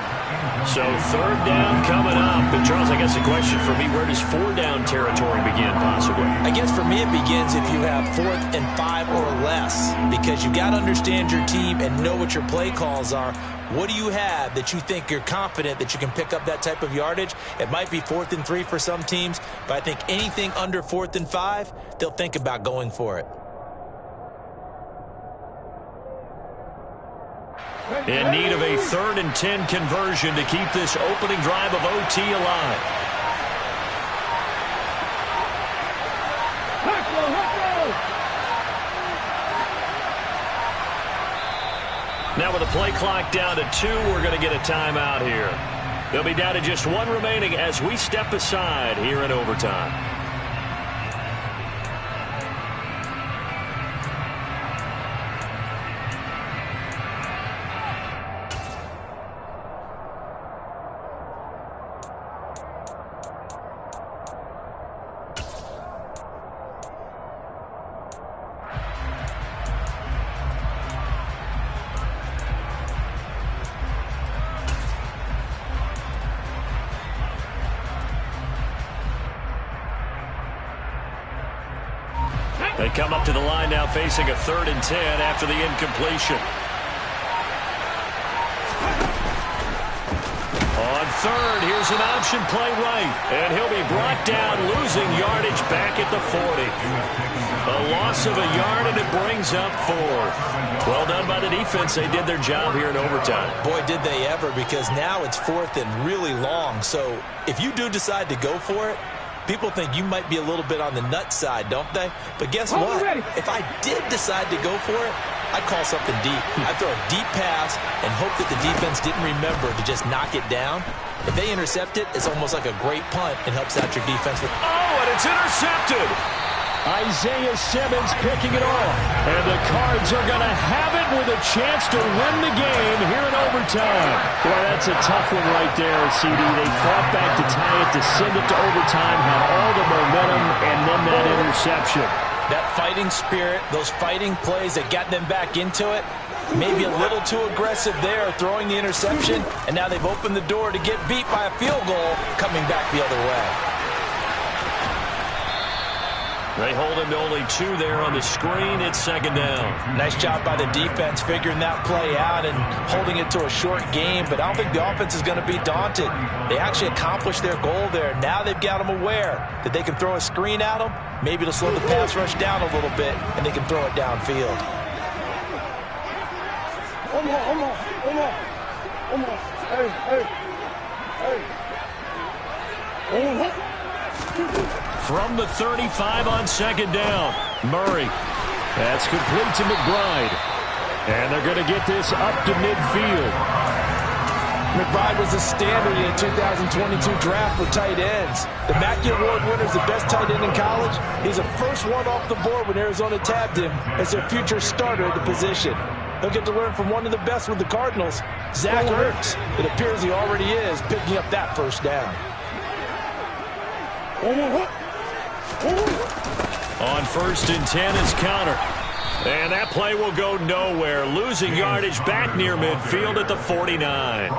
So third down coming up. And Charles, I guess the question for me, where does 4-down territory begin possibly? I guess for me it begins if you have 4th and 5 or less, because you got to understand your team and know what your play calls are. What do you have that you think you're confident that you can pick up that type of yardage? It might be 4th and 3 for some teams, but I think anything under 4th and 5, they'll think about going for it. In need of a 3rd and 10 conversion to keep this opening drive of OT alive. Now with the play clock down to 2, we're going to get a timeout here. They'll be down to just 1 remaining as we step aside here in overtime. They come up to the line now facing a 3rd and 10 after the incompletion. On 3rd, here's an option play right. And he'll be brought down, losing yardage back at the 40. A loss of a yard, and it brings up 4th. Well done by the defense. They did their job here in overtime. Boy, did they ever, because now it's 4th and really long. So if you do decide to go for it, people think you might be a little bit on the nut side, don't they? But guess what? If I did decide to go for it, I'd call something deep. I'd throw a deep pass and hope that the defense didn't remember to just knock it down. If they intercept it, it's almost like a great punt and helps out your defense. Oh, and it's intercepted. Isaiah Simmons picking it off. And the Cards are going to have it with a chance to win the game here in overtime. Boy, that's a tough one right there, CD. They fought back to tie it, to send it to overtime, had all the momentum, and then that interception. That fighting spirit, those fighting plays that got them back into it, maybe a little too aggressive there, throwing the interception, and now they've opened the door to get beat by a field goal coming back the other way. They hold him to only 2 there on the screen. It's 2nd down. Nice job by the defense figuring that play out and holding it to a short game, but I don't think the offense is going to be daunted. They actually accomplished their goal there. Now they've got them aware that they can throw a screen at them, maybe to slow the pass rush down a little bit, and they can throw it downfield. From the 35 on 2nd down, Murray. That's complete to McBride. And they're going to get this up to midfield. McBride was a standard in the 2022 draft for tight ends. The Mackey Award winner is the best tight end in college. He's the first one off the board when Arizona tabbed him as their future starter at the position. He'll get to learn from one of the best with the Cardinals, Zach Ertz. It appears he already is picking up that first down. On 1st and 10 is counter. And that play will go nowhere. Losing yardage back near midfield at the 49.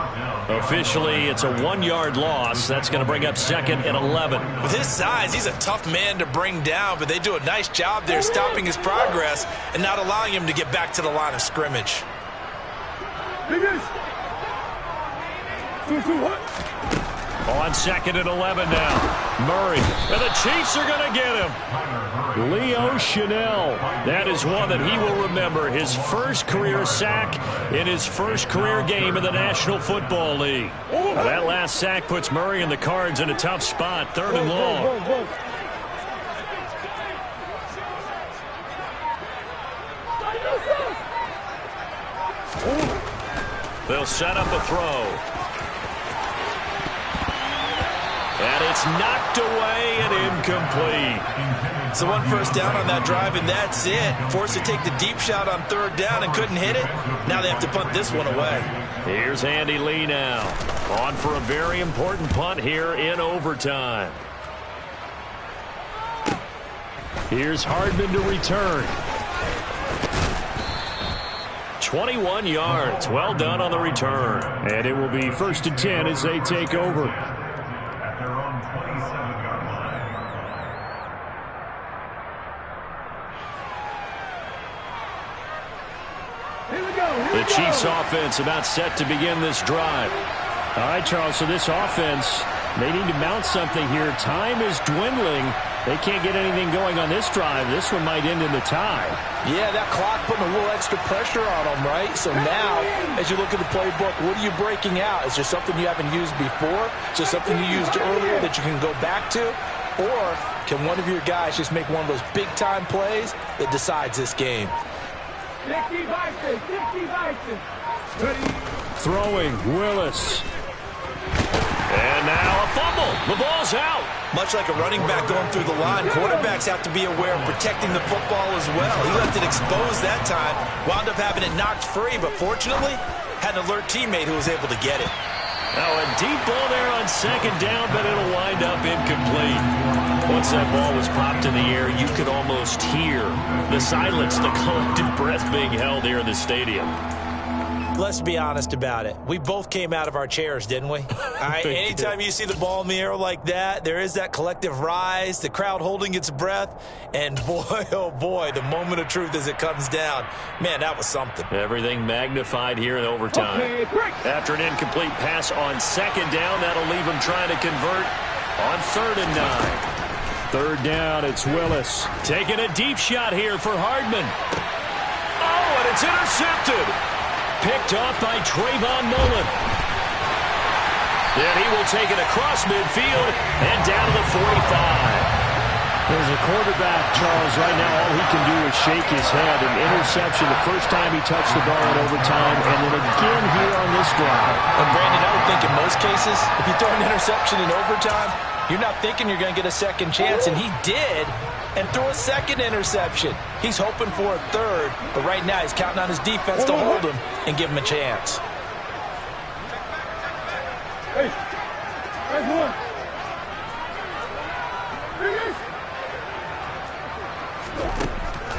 Officially, it's a 1-yard loss. That's going to bring up 2nd and 11. With his size, he's a tough man to bring down, but they do a nice job there stopping his progress and not allowing him to get back to the line of scrimmage. On 2nd and 11 now. Murray. And the Chiefs are going to get him. Leo Chanel. That is one that he will remember. His first career sack in his first career game in the National Football League. Now, that last sack puts Murray and the Cards in a tough spot. 3rd and long. They'll set up a throw. And it's knocked away and incomplete. So 1 first down on that drive, and that's it. Forced to take the deep shot on 3rd down and couldn't hit it. Now they have to punt this one away. Here's Andy Lee now. On for a very important punt here in overtime. Here's Hardman to return. 21 yards. Well done on the return. And it will be 1st and 10 as they take over. The Chiefs offense about set to begin this drive. All right, Charles, so this offense, they need to mount something here. Time is dwindling. They can't get anything going on this drive. This one might end in the tie. Yeah, that clock putting a little extra pressure on them, right? So now, as you look at the playbook, what are you breaking out? Is there something you haven't used before? Is there something you used earlier that you can go back to? Or can one of your guys just make one of those big-time plays that decides this game? Throwing, Willis. And now a fumble. The ball's out. Much like a running back going through the line, quarterbacks have to be aware of protecting the football as well. He left it exposed that time, wound up having it knocked free, but fortunately, had an alert teammate who was able to get it. Now a deep ball there on 2nd down, but it'll wind up incomplete. Once that ball was popped in the air, you could almost hear the silence, the collective breath being held here in the stadium. Let's be honest about it. We both came out of our chairs, didn't we? All right, anytime you see the ball in the air like that, there is that collective rise, the crowd holding its breath, and boy, oh boy, the moment of truth as it comes down. Man, that was something. Everything magnified here in overtime. After an incomplete pass on 2nd down, that'll leave him trying to convert on 3rd and 9. 3rd down, it's Willis. Taking a deep shot here for Hardman. Oh, and it's intercepted. Picked off by Trayvon Mullen. Then he will take it across midfield and down to the 45. There's a quarterback, Charles, right now all he can do is shake his head. An interception the first time he touched the ball in overtime, and then again here on this drive. And Brandon, I would think in most cases, if you throw an interception in overtime, you're not thinking you're going to get a second chance, and he did, and threw a 2nd interception. He's hoping for a 3rd, but right now he's counting on his defense to hold him and give him a chance. Hey, one.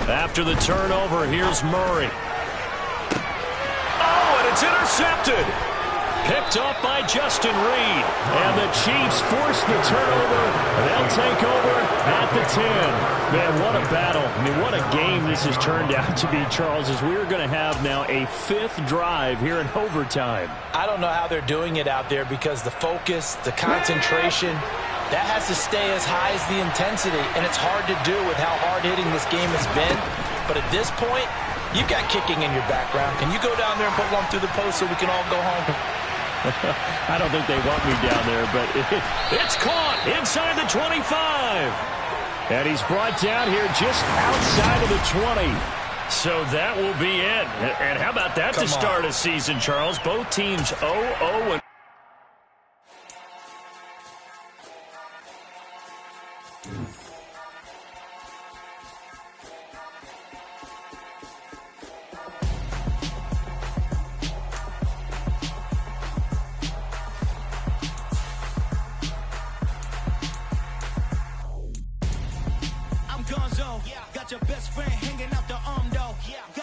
After the turnover, here's Murray. Oh, and it's intercepted. Picked up by Justin Reed. And the Chiefs force the turnover. And they'll take over at the 10. Man, what a battle. I mean, what a game this has turned out to be, Charles, as we're going to have now a 5th drive here in overtime. I don't know how they're doing it out there because the focus, the concentration, that has to stay as high as the intensity. And it's hard to do with how hard-hitting this game has been. But at this point, you've got kicking in your background. Can you go down there and put one through the post so we can all go home? I don't think they want me down there, but it's caught inside the 25. And he's brought down here just outside of the 20. So that will be it. And how about that to start a season, Charles? Both teams 0-0. gun zone. Got your best friend hanging out